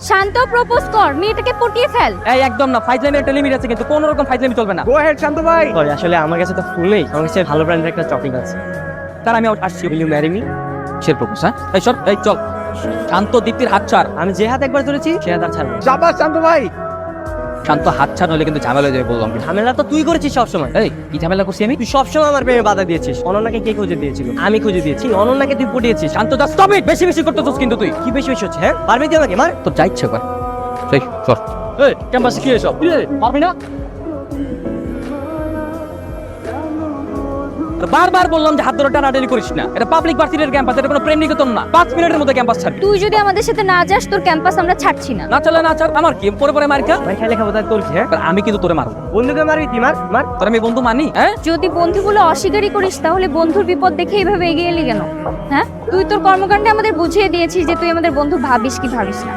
শান্ত propose কর, মেয়েটাকে পটিয়ে fail. এই একদম না, ফাইজলামের একটা লিমিট আছে, কিন্তু কোনো রকম ফাইজলামি চলবে না। গো হেড শান্ত ভাই। সরি, আসলে আমার কাছে তো ফুল নেই, আমার কাছে ভালো ব্র্যান্ডের একটা চকলেট আছে। তার আমি আসছি। Will you marry me? সে প্রপোজ, হ্যাঁ? এই সর, এই চল। শান্ত দীপ্তির হাত ছাড়। আমি যে হাত একবার ধরেছি সে হাত আর ছাড়বো না। শাবাশ শান্ত ভাই। শান্ত হাত ছাড়, হলে কিন্তু ঝামেলা হয়ে যাবে বললাম। ঝামেলা তো তুই করেছিস সবসময়। এই কি ঝামেলা করছি আমি? তুই সবসময় আমার প্রেমে বাধা দিয়েছিস। অনন্যাকে কে খুঁজে দিয়েছিল? আমি খুঁজে দিয়েছি। অনন্যাকে তুই পটিয়েছিস। শান্ত যা, স্টপ ইট। বেশি বেশি করতেছিস কিন্তু তুই। কি বেশি বেশি হচ্ছে? হ্যাঁ, পারবি তুই আমাকে? মার। তোর যা ইচ্ছে কর। এই সর। এই ক্যাম্পাসে কি এসব? পারবি না? বারবার বললাম যে হাত ধরে টানাটানি করিস না। এটা পাবলিক ভার্সিটির ক্যাম্পাস, এটা কোনো প্রেম নিকেতন না। 5 মিনিটের মধ্যে ক্যাম্পাস ছাড়বি। তুই যদি আমাদের সাথে না যাস, তোর ক্যাম্পাস আমরা ছাড়ছি না। না চলে না ছাড়, আমার কি পরে পরে মার খা? ভাই খাইলে খাবো, তাই তোর কি? হ্যাঁ, আমি কিন্তু তোরে মারবো। বন্ধুকে মারবি তুই? মার মার। তোর আমি বন্ধু মানি? হ্যাঁ, যদি বন্ধু বলে অস্বীকারই করিস, তাহলে বন্ধুর বিপদ দেখে এইভাবে এগিয়ে এলি কেন? হ্যাঁ, তুই তোর কর্মকাণ্ডে আমাদের বুঝিয়ে দিয়েছিস যে তুই আমাদের বন্ধু ভাবিস কি ভাবিস না।